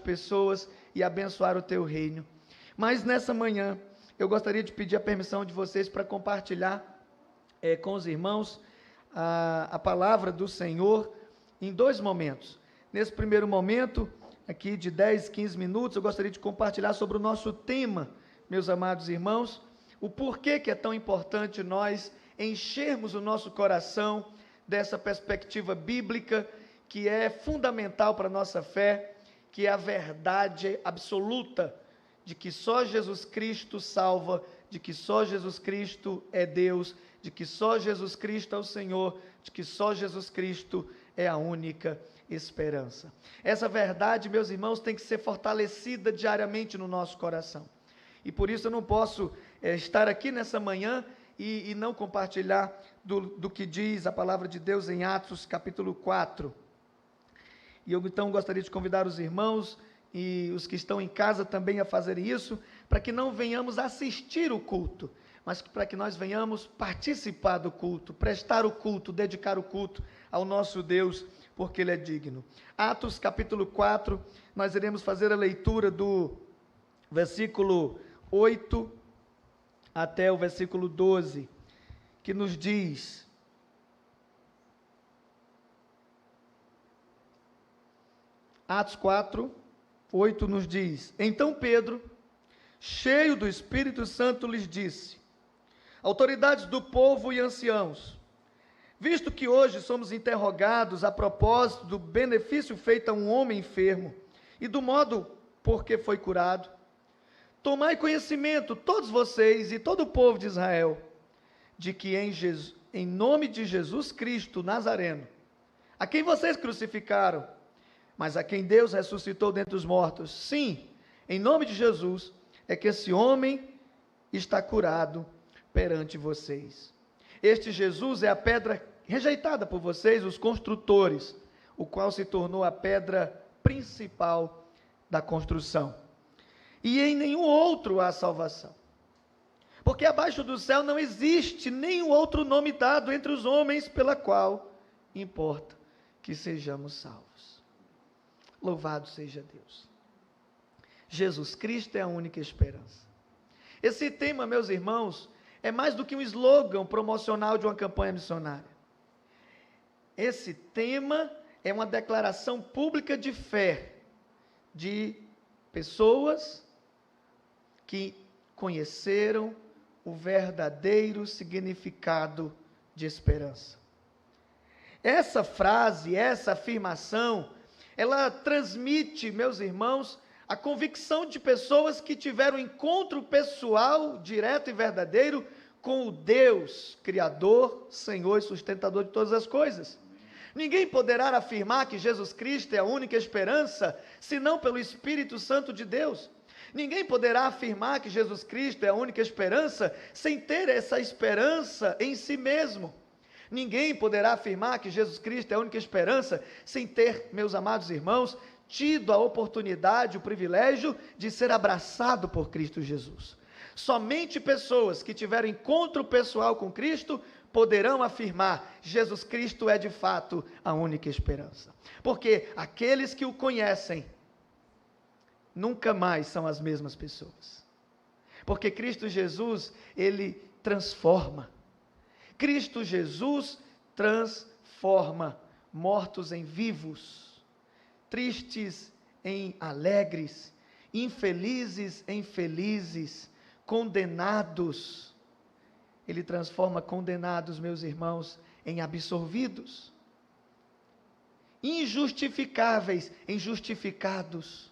pessoas e abençoar o teu reino. Mas nessa manhã, eu gostaria de pedir a permissão de vocês para compartilhar com os irmãos a palavra do Senhor em dois momentos. Nesse primeiro momento, aqui de 10, 15 minutos, eu gostaria de compartilhar sobre o nosso tema, meus amados irmãos, o porquê que é tão importante nós enchermos o nosso coração dessa perspectiva bíblica, que é fundamental para a nossa fé, que é a verdade absoluta de que só Jesus Cristo salva, de que só Jesus Cristo é Deus, de que só Jesus Cristo é o Senhor, de que só Jesus Cristo é a única esperança. Essa verdade, meus irmãos, tem que ser fortalecida diariamente no nosso coração. E por isso eu não posso estar aqui nessa manhã e não compartilhar do que diz a palavra de Deus em Atos capítulo 4. E eu então gostaria de convidar os irmãos e os que estão em casa também a fazerem isso, para que não venhamos assistir o culto, mas para que nós venhamos participar do culto, prestar o culto, dedicar o culto ao nosso Deus, porque Ele é digno. Atos capítulo 4, nós iremos fazer a leitura do versículo 8 até o versículo 12, que nos diz: Atos 4, 8 nos diz: Então Pedro, cheio do Espírito Santo, lhes disse: autoridades do povo e anciãos, visto que hoje somos interrogados a propósito do benefício feito a um homem enfermo e do modo por que foi curado, tomai conhecimento, todos vocês e todo o povo de Israel, de que em nome de Jesus Cristo Nazareno, a quem vocês crucificaram, mas a quem Deus ressuscitou dentre os mortos, sim, em nome de Jesus, é que esse homem está curado perante vocês. Este Jesus é a pedra rejeitada por vocês, os construtores, o qual se tornou a pedra principal da construção. E em nenhum outro há salvação. Porque abaixo do céu não existe nenhum outro nome dado entre os homens pela qual importa que sejamos salvos. Louvado seja Deus. Jesus Cristo é a única esperança. Esse tema, meus irmãos, é mais do que um slogan promocional de uma campanha missionária. Esse tema é uma declaração pública de fé de pessoas que conheceram o verdadeiro significado de esperança. Essa frase, essa afirmação, ela transmite, meus irmãos, a convicção de pessoas que tiveram encontro pessoal, direto e verdadeiro, com o Deus, Criador, Senhor e sustentador de todas as coisas. Ninguém poderá afirmar que Jesus Cristo é a única esperança, senão pelo Espírito Santo de Deus. Ninguém poderá afirmar que Jesus Cristo é a única esperança, sem ter essa esperança em si mesmo. Ninguém poderá afirmar que Jesus Cristo é a única esperança, sem ter, meus amados irmãos, tido a oportunidade, o privilégio de ser abraçado por Cristo Jesus. Somente pessoas que tiveram encontro pessoal com Cristo poderão afirmar: Jesus Cristo é de fato a única esperança. Porque aqueles que o conhecem nunca mais são as mesmas pessoas. Porque Cristo Jesus, Ele transforma. Cristo Jesus transforma mortos em vivos, tristes em alegres, infelizes em felizes, condenados. Ele transforma condenados, meus irmãos, em absolvidos, injustificáveis em justificados,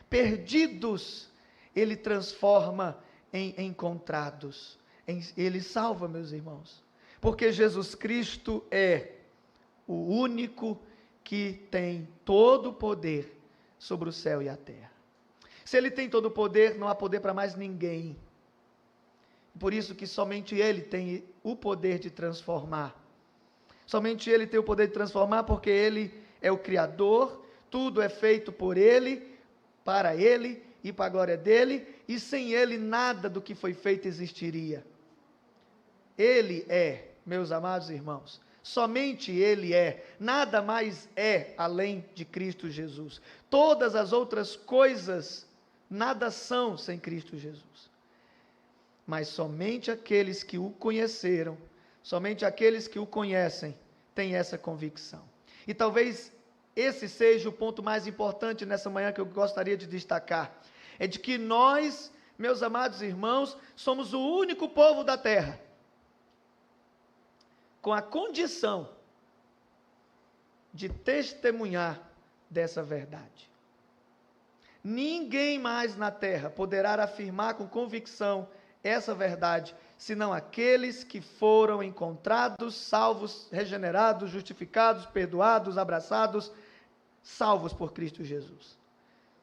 perdidos, Ele transforma em encontrados. Ele salva, meus irmãos, porque Jesus Cristo é o único que tem todo o poder sobre o céu e a terra. Se Ele tem todo o poder, não há poder para mais ninguém. Por isso que somente Ele tem o poder de transformar. Somente Ele tem o poder de transformar, porque Ele é o Criador, tudo é feito por Ele, para Ele e para a glória dEle, e sem Ele nada do que foi feito existiria. Ele é, meus amados irmãos, Somente Ele é, nada mais é além de Cristo Jesus. Todas as outras coisas, nada são sem Cristo Jesus. Mas somente aqueles que o conheceram, somente aqueles que o conhecem, têm essa convicção. E talvez esse seja o ponto mais importante nessa manhã que eu gostaria de destacar. É de que nós, meus amados irmãos, somos o único povo da terra com a condição de testemunhar dessa verdade. Ninguém mais na terra poderá afirmar com convicção essa verdade, senão aqueles que foram encontrados, salvos, regenerados, justificados, perdoados, abraçados, salvos por Cristo Jesus.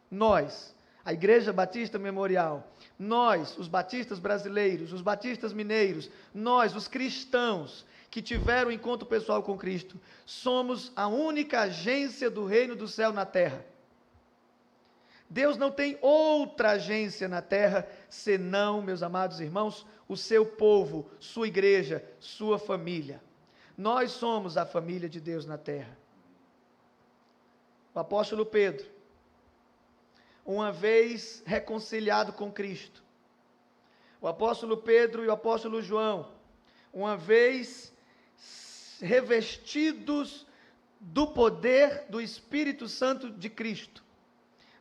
Nós, a Igreja Batista Memorial, nós, os batistas brasileiros, os batistas mineiros, nós, os cristãos que tiveram um encontro pessoal com Cristo, somos a única agência do reino do céu na terra. Deus não tem outra agência na terra, senão, meus amados irmãos, o seu povo, sua igreja, sua família. Nós somos a família de Deus na terra. O apóstolo Pedro, uma vez reconciliado com Cristo, o apóstolo Pedro e o apóstolo João, uma vez revestidos do poder do Espírito Santo de Cristo,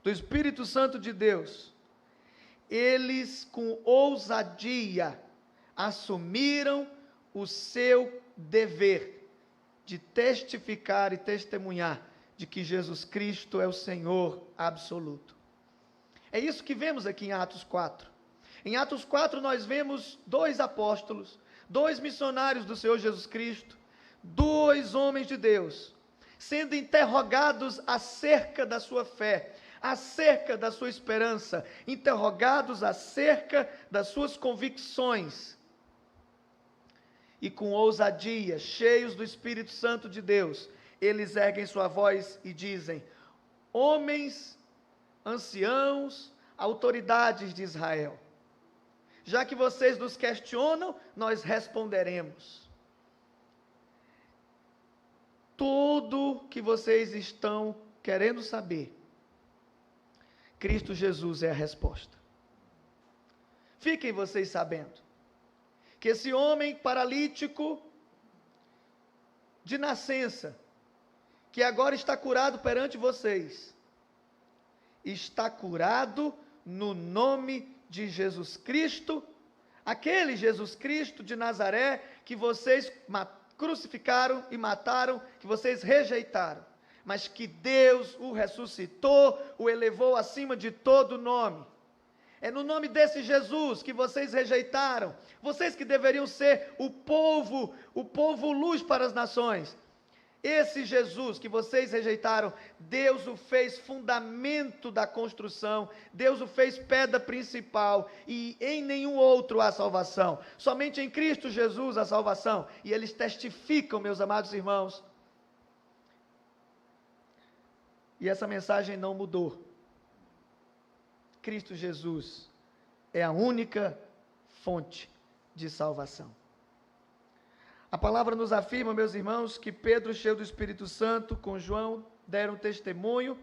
do Espírito Santo de Deus, eles com ousadia assumiram o seu dever de testificar e testemunhar de que Jesus Cristo é o Senhor absoluto. É isso que vemos aqui em Atos 4. Em Atos 4 nós vemos 2 apóstolos, 2 missionários do Senhor Jesus Cristo, 2 homens de Deus, sendo interrogados acerca da sua fé, acerca da sua esperança, interrogados acerca das suas convicções, e com ousadia, cheios do Espírito Santo de Deus, eles erguem sua voz e dizem: homens, anciãos, autoridades de Israel, já que vocês nos questionam, nós responderemos. Tudo que vocês estão querendo saber, Cristo Jesus é a resposta. Fiquem vocês sabendo que esse homem paralítico de nascença, que agora está curado perante vocês, está curado no nome de Jesus Cristo, aquele Jesus Cristo de Nazaré que vocês crucificaram e mataram, que vocês rejeitaram, mas que Deus o ressuscitou, o elevou acima de todo nome. É no nome desse Jesus que vocês rejeitaram, vocês que deveriam ser o povo luz para as nações. Esse Jesus que vocês rejeitaram, Deus o fez fundamento da construção, Deus o fez pedra principal, e em nenhum outro há salvação, somente em Cristo Jesus há salvação, e eles testificam, meus amados irmãos, e essa mensagem não mudou. Cristo Jesus é a única fonte de salvação. A palavra nos afirma, meus irmãos, que Pedro, cheio do Espírito Santo, com João, deram testemunho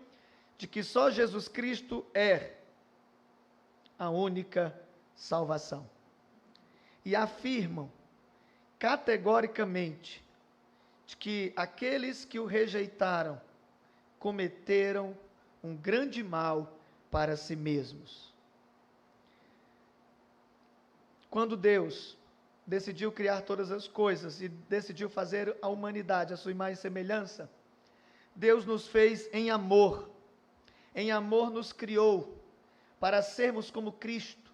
de que só Jesus Cristo é a única salvação. E afirmam categoricamente de que aqueles que o rejeitaram cometeram um grande mal para si mesmos. Quando Deus decidiu criar todas as coisas e decidiu fazer a humanidade a sua imagem e semelhança, Deus nos fez em amor nos criou para sermos como Cristo.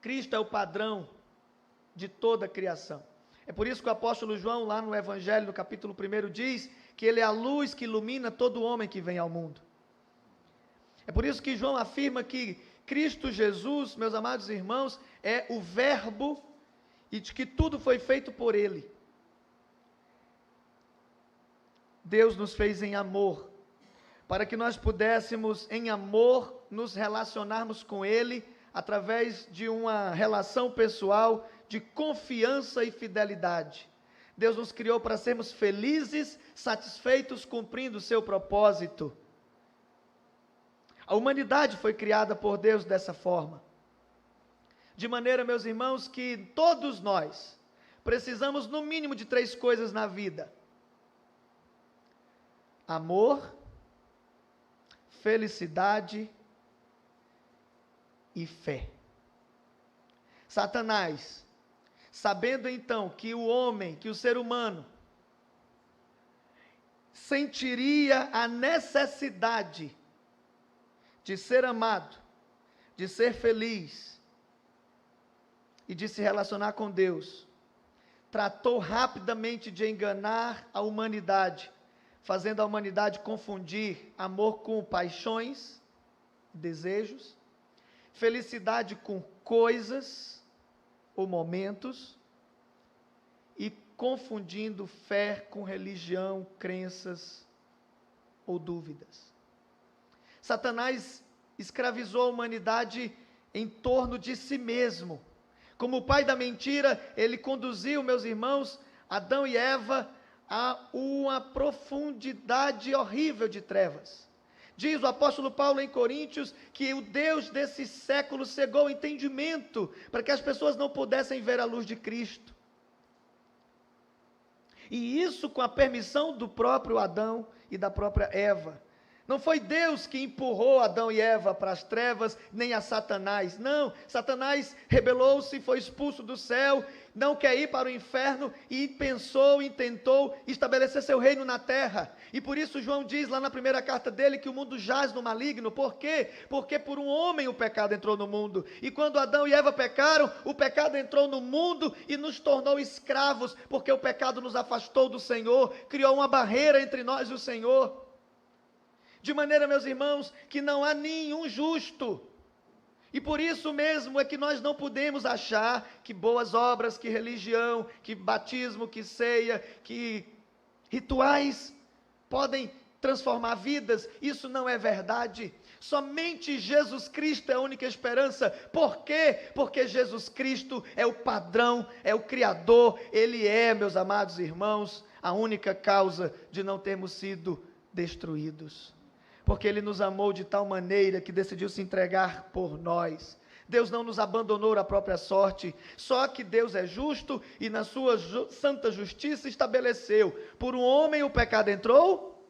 Cristo é o padrão de toda a criação. É por isso que o apóstolo João, lá no Evangelho, no capítulo 1, diz que ele é a luz que ilumina todo homem que vem ao mundo. É por isso que João afirma que Cristo Jesus, meus amados irmãos, é o Verbo e de que tudo foi feito por Ele. Deus nos fez em amor, para que nós pudéssemos, em amor, nos relacionarmos com Ele, através de uma relação pessoal de confiança e fidelidade. Deus nos criou para sermos felizes, satisfeitos, cumprindo o seu propósito. A humanidade foi criada por Deus dessa forma. De maneira, meus irmãos, que todos nós precisamos no mínimo de 3 coisas na vida: amor, felicidade e fé. Satanás, sabendo então que o homem, que o ser humano, sentiria a necessidade de ser amado, de ser feliz e de se relacionar com Deus, tratou rapidamente de enganar a humanidade, fazendo a humanidade confundir amor com paixões, desejos, felicidade com coisas ou momentos, e confundindo fé com religião, crenças ou dúvidas. Satanás escravizou a humanidade em torno de si mesmo. Como o pai da mentira, ele conduziu, meus irmãos, Adão e Eva a uma profundidade horrível de trevas. Diz o apóstolo Paulo em Coríntios que o Deus desse século cegou o entendimento para que as pessoas não pudessem ver a luz de Cristo. E isso com a permissão do próprio Adão e da própria Eva. Não foi Deus que empurrou Adão e Eva para as trevas, nem a Satanás. Não, Satanás rebelou-se, foi expulso do céu, não quer ir para o inferno e pensou, intentou estabelecer seu reino na terra. E por isso João diz lá na primeira carta dele que o mundo jaz no maligno. Por quê? Porque por um homem o pecado entrou no mundo. E quando Adão e Eva pecaram, o pecado entrou no mundo e nos tornou escravos, porque o pecado nos afastou do Senhor, criou uma barreira entre nós e o Senhor. De maneira, meus irmãos, que não há nenhum justo. E por isso mesmo é que nós não podemos achar que boas obras, que religião, que batismo, que ceia, que rituais podem transformar vidas. Isso não é verdade. Somente Jesus Cristo é a única esperança. Por quê? Porque Jesus Cristo é o padrão, é o Criador. Ele é, meus amados irmãos, a única causa de não termos sido destruídos. Porque Ele nos amou de tal maneira que decidiu se entregar por nós. Deus não nos abandonou à própria sorte, só que Deus é justo e na sua santa justiça estabeleceu: por um homem o pecado entrou,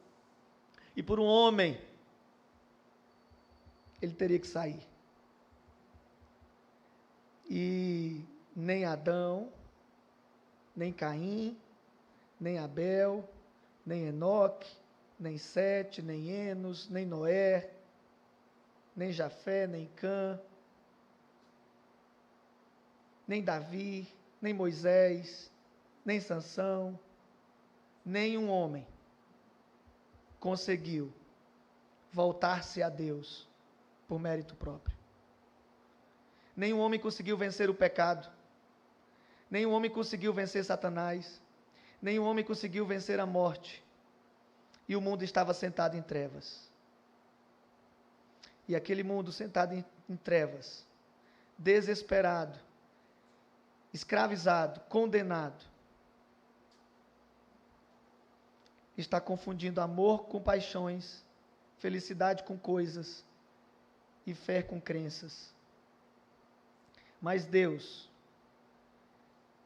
e por um homem ele teria que sair. E nem Adão, nem Caim, nem Abel, nem Enoque, nem Sete, nem Enos, nem Noé, nem Jafé, nem Cã, nem Davi, nem Moisés, nem Sansão, nenhum homem conseguiu voltar-se a Deus por mérito próprio. Nenhum homem conseguiu vencer o pecado, nenhum homem conseguiu vencer Satanás, nenhum homem conseguiu vencer a morte. E o mundo estava sentado em trevas. E aquele mundo sentado em trevas, desesperado, escravizado, condenado, está confundindo amor com paixões, felicidade com coisas e fé com crenças. Mas Deus,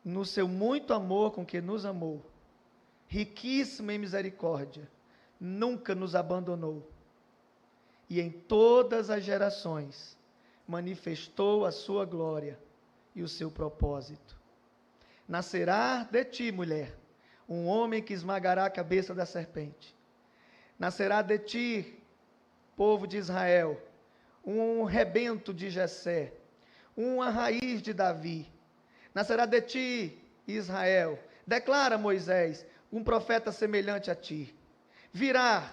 no seu muito amor com que nos amou, riquíssimo em misericórdia, nunca nos abandonou, e em todas as gerações manifestou a sua glória e o seu propósito. Nascerá de ti, mulher, um homem que esmagará a cabeça da serpente. Nascerá de ti, povo de Israel, um rebento de Jessé, uma raiz de Davi. Nascerá de ti, Israel. Declara, Moisés, um profeta semelhante a ti. Virá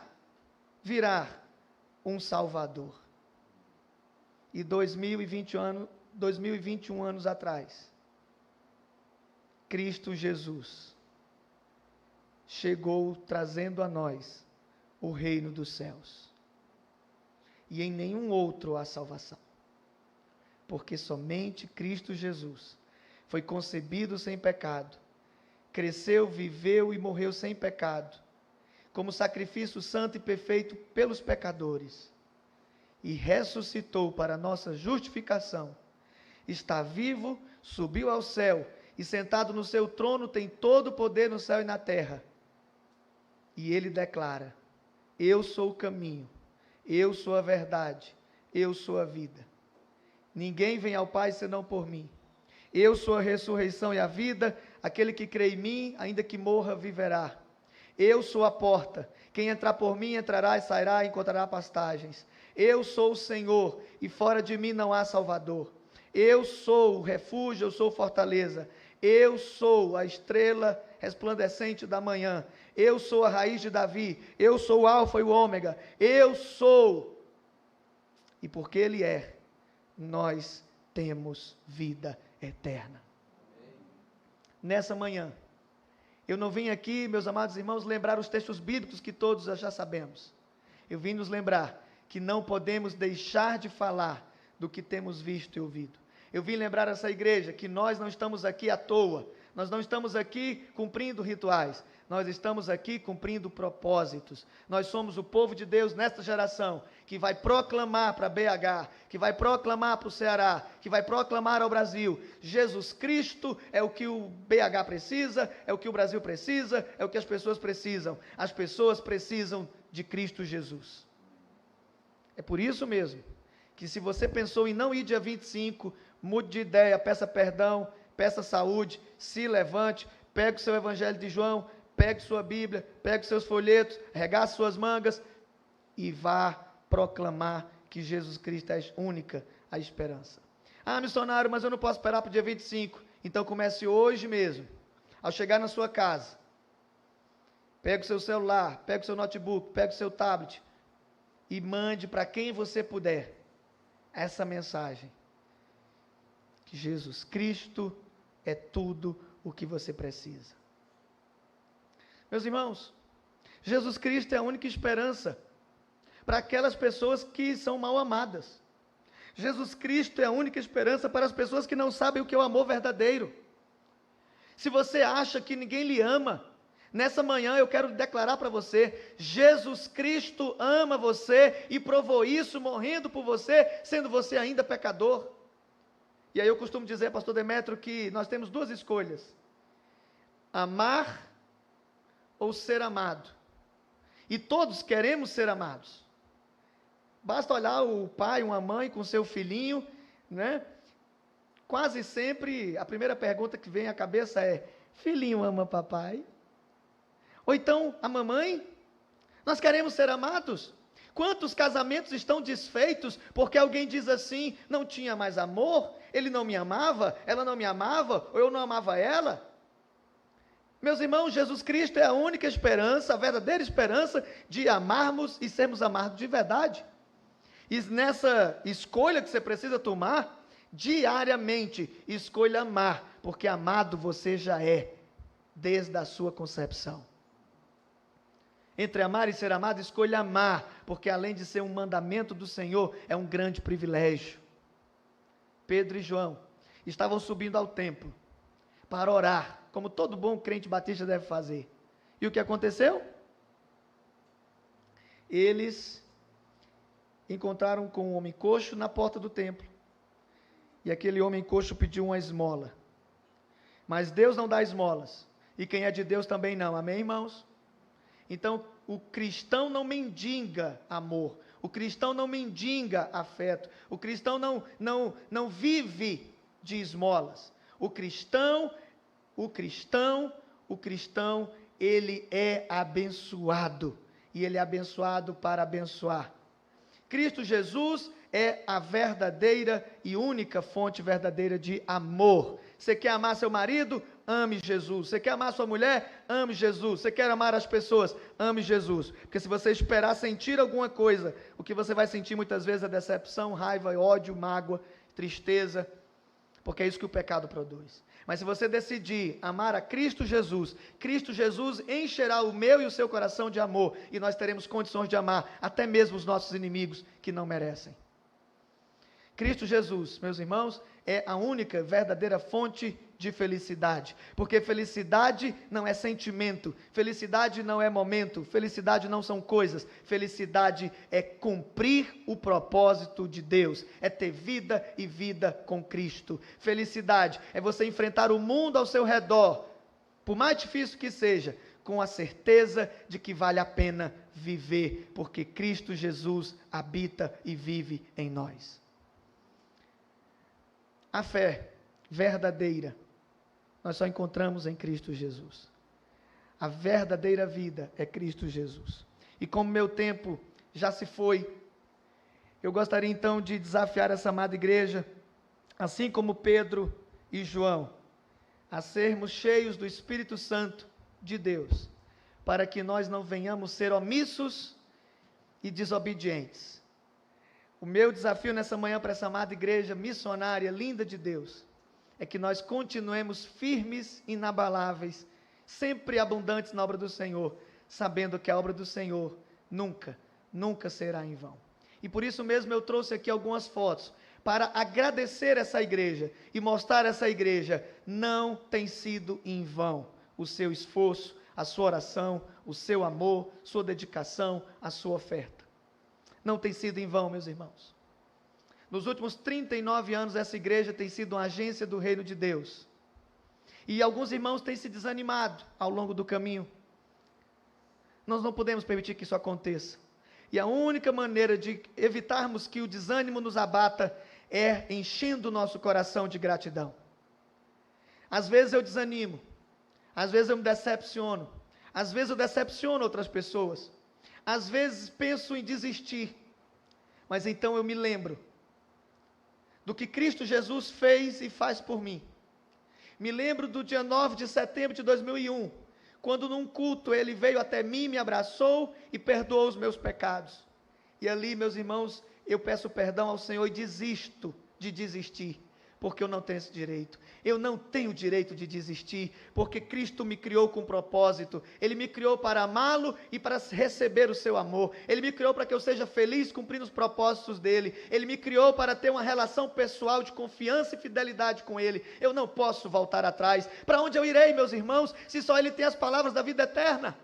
um Salvador. E 2021 anos atrás, Cristo Jesus chegou trazendo a nós o reino dos céus. E em nenhum outro há salvação. Porque somente Cristo Jesus foi concebido sem pecado cresceu, viveu e morreu sem pecado, como sacrifício santo e perfeito pelos pecadores, e ressuscitou para nossa justificação, está vivo, subiu ao céu, e sentado no seu trono tem todo o poder no céu e na terra. E ele declara: eu sou o caminho, eu sou a verdade, eu sou a vida. Ninguém vem ao Pai senão por mim. Eu sou a ressurreição e a vida, aquele que crê em mim, ainda que morra, viverá. Eu sou a porta, quem entrar por mim entrará e sairá e encontrará pastagens. Eu sou o Senhor, e fora de mim não há Salvador. Eu sou o refúgio, eu sou fortaleza. Eu sou a estrela resplandecente da manhã. Eu sou a raiz de Davi. Eu sou o alfa e o ômega. Eu sou. E porque Ele é, nós temos vida eterna. Nessa manhã, eu não vim aqui, meus amados irmãos, lembrar os textos bíblicos que todos já sabemos. Eu vim nos lembrar que não podemos deixar de falar do que temos visto e ouvido. Eu vim lembrar essa igreja que nós não estamos aqui à toa, nós não estamos aqui cumprindo rituais, nós estamos aqui cumprindo propósitos. Nós somos o povo de Deus nesta geração, que vai proclamar para BH, que vai proclamar para o Ceará, que vai proclamar ao Brasil: Jesus Cristo é o que o BH precisa, é o que o Brasil precisa, é o que as pessoas precisam. As pessoas precisam de Cristo Jesus. É por isso mesmo que, se você pensou em não ir dia 25, mude de ideia, peça perdão, peça saúde, se levante, pegue o seu Evangelho de João, pegue sua Bíblia, pegue seus folhetos, regace suas mangas e vá proclamar que Jesus Cristo é a única a esperança. Ah, missionário, mas eu não posso esperar para o dia 25. Então comece hoje mesmo. Ao chegar na sua casa, pegue o seu celular, pegue o seu notebook, pegue o seu tablet e mande para quem você puder essa mensagem: que Jesus Cristo é tudo o que você precisa. Meus irmãos, Jesus Cristo é a única esperança para aquelas pessoas que são mal amadas. Jesus Cristo é a única esperança para as pessoas que não sabem o que é o amor verdadeiro. Se você acha que ninguém lhe ama, nessa manhã eu quero declarar para você: Jesus Cristo ama você e provou isso morrendo por você, sendo você ainda pecador. E aí eu costumo dizer, pastor Demétrio, que nós temos duas escolhas: amar ou ser amado. E todos queremos ser amados. Basta olhar o pai, uma mãe com seu filhinho, né? Quase sempre a primeira pergunta que vem à cabeça é: filhinho ama papai? Ou então a mamãe? Nós queremos ser amados. Quantos casamentos estão desfeitos porque alguém diz assim: não tinha mais amor, ele não me amava, ela não me amava, ou eu não amava ela? Meus irmãos, Jesus Cristo é a única esperança, a verdadeira esperança de amarmos e sermos amados de verdade. E nessa escolha que você precisa tomar, diariamente, escolha amar, porque amado você já é, desde a sua concepção. Entre amar e ser amado, escolha amar, porque além de ser um mandamento do Senhor, é um grande privilégio. Pedro e João estavam subindo ao templo para orar, como todo bom crente batista deve fazer. E o que aconteceu? Eles encontraram com um homem coxo na porta do templo. E aquele homem coxo pediu uma esmola. Mas Deus não dá esmolas. E quem é de Deus também não. Amém, irmãos? Então, o cristão não mendiga amor. O cristão não mendiga afeto. O cristão não vive de esmolas. O cristão, ele é abençoado. E ele é abençoado para abençoar. Cristo Jesus é a verdadeira e única fonte verdadeira de amor. Você quer amar seu marido? Ame Jesus. Você quer amar sua mulher? Ame Jesus. Você quer amar as pessoas? Ame Jesus. Porque se você esperar sentir alguma coisa, o que você vai sentir muitas vezes é decepção, raiva, ódio, mágoa, tristeza, porque é isso que o pecado produz. Mas se você decidir amar a Cristo Jesus encherá o meu e o seu coração de amor, e nós teremos condições de amar até mesmo os nossos inimigos que não merecem. Cristo Jesus, meus irmãos, é a única verdadeira fonte de felicidade, porque felicidade não é sentimento, felicidade não é momento, felicidade não são coisas, felicidade é cumprir o propósito de Deus, é ter vida e vida com Cristo. Felicidade é você enfrentar o mundo ao seu redor, por mais difícil que seja, com a certeza de que vale a pena viver, porque Cristo Jesus habita e vive em nós. A fé verdadeira nós só encontramos em Cristo Jesus. A verdadeira vida é Cristo Jesus. E como meu tempo já se foi, eu gostaria então de desafiar essa amada igreja, assim como Pedro e João, a sermos cheios do Espírito Santo de Deus, para que nós não venhamos ser omissos e desobedientes. O meu desafio nessa manhã para essa amada igreja missionária, linda de Deus, é que nós continuemos firmes, inabaláveis, sempre abundantes na obra do Senhor, sabendo que a obra do Senhor nunca será em vão. E por isso mesmo eu trouxe aqui algumas fotos, para agradecer essa igreja e mostrar essa igreja, não tem sido em vão o seu esforço, a sua oração, o seu amor, sua dedicação, a sua oferta. Não tem sido em vão, meus irmãos. Nos últimos 39 anos, essa igreja tem sido uma agência do reino de Deus. E alguns irmãos têm se desanimado ao longo do caminho. Nós não podemos permitir que isso aconteça. E a única maneira de evitarmos que o desânimo nos abata é enchendo o nosso coração de gratidão. Às vezes eu desanimo, às vezes eu me decepciono, às vezes eu decepciono outras pessoas, às vezes penso em desistir, mas então eu me lembro do que Cristo Jesus fez e faz por mim. Me lembro do dia 9 de setembro de 2001, quando num culto ele veio até mim, me abraçou e perdoou os meus pecados. E ali, meus irmãos, eu peço perdão ao Senhor e desisto de desistir, porque eu não tenho esse direito. Eu não tenho o direito de desistir, porque Cristo me criou com propósito. Ele me criou para amá-lo e para receber o seu amor. Ele me criou para que eu seja feliz cumprindo os propósitos dele. Ele me criou para ter uma relação pessoal de confiança e fidelidade com ele. Eu não posso voltar atrás. Para onde eu irei, meus irmãos, se só ele tem as palavras da vida eterna?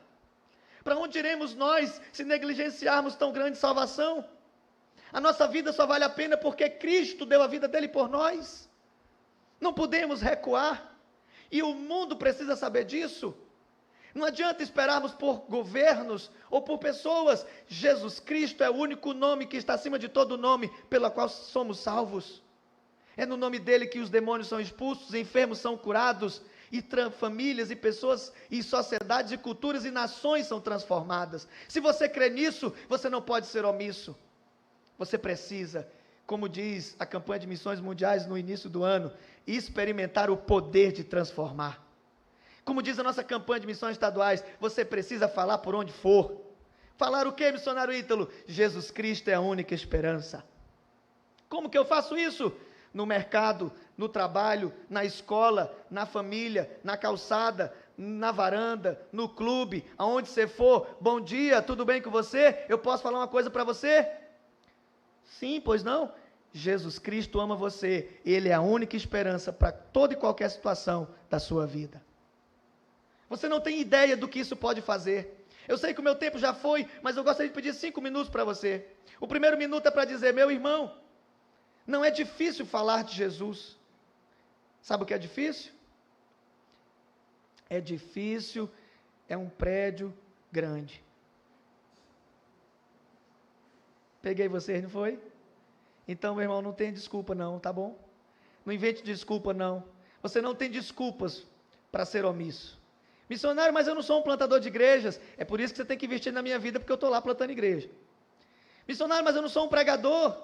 Para onde iremos nós, se negligenciarmos tão grande salvação? A nossa vida só vale a pena porque Cristo deu a vida dele por nós. Não podemos recuar, e o mundo precisa saber disso. Não adianta esperarmos por governos ou por pessoas. Jesus Cristo é o único nome que está acima de todo nome, pelo qual somos salvos. É no nome dele que os demônios são expulsos, enfermos são curados, e famílias e pessoas e sociedades e culturas e nações são transformadas. Se você crê nisso, você não pode ser omisso. Você precisa, como diz a campanha de missões mundiais no início do ano, experimentar o poder de transformar. Como diz a nossa campanha de missões estaduais, você precisa falar por onde for. Falar o que, missionário Ítalo? Jesus Cristo é a única esperança. Como que eu faço isso? No mercado, no trabalho, na escola, na família, na calçada, na varanda, no clube, aonde você for. Bom dia, tudo bem com você? Eu posso falar uma coisa para você? Sim, pois não? Jesus Cristo ama você, Ele é a única esperança para toda e qualquer situação da sua vida. Você não tem ideia do que isso pode fazer. Eu sei que o meu tempo já foi, mas eu gostaria de pedir 5 minutos para você. O primeiro minuto é para dizer, meu irmão, não é difícil falar de Jesus. Sabe o que é difícil? É difícil, é um prédio grande. Peguei vocês, não foi? Então, meu irmão, não tem desculpa não, tá bom? Não invente desculpa não. Você não tem desculpas para ser omisso. Missionário, mas eu não sou um plantador de igrejas. É por isso que você tem que investir na minha vida, porque eu estou lá plantando igreja. Missionário, mas eu não sou um pregador.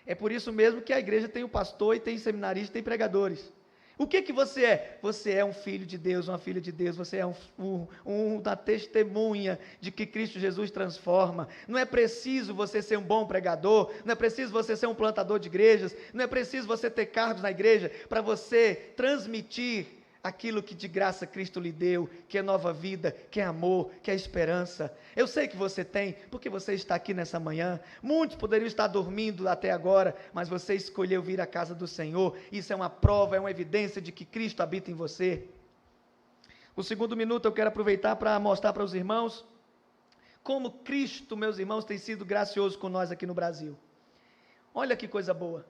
É por isso mesmo que a igreja tem um pastor e tem seminarista e tem pregadores. O que você é? Você é um filho de Deus, uma filha de Deus, você é uma testemunha de que Cristo Jesus transforma. Não é preciso você ser um bom pregador, não é preciso você ser um plantador de igrejas, não é preciso você ter cargos na igreja para você transmitir aquilo que de graça Cristo lhe deu, que é nova vida, que é amor, que é esperança. Eu sei que você tem, porque você está aqui nessa manhã. Muitos poderiam estar dormindo até agora, mas você escolheu vir à casa do Senhor. Isso é uma prova, é uma evidência de que Cristo habita em você. O segundo minuto eu quero aproveitar para mostrar para os irmãos como Cristo, meus irmãos, tem sido gracioso com nós aqui no Brasil. Olha que coisa boa.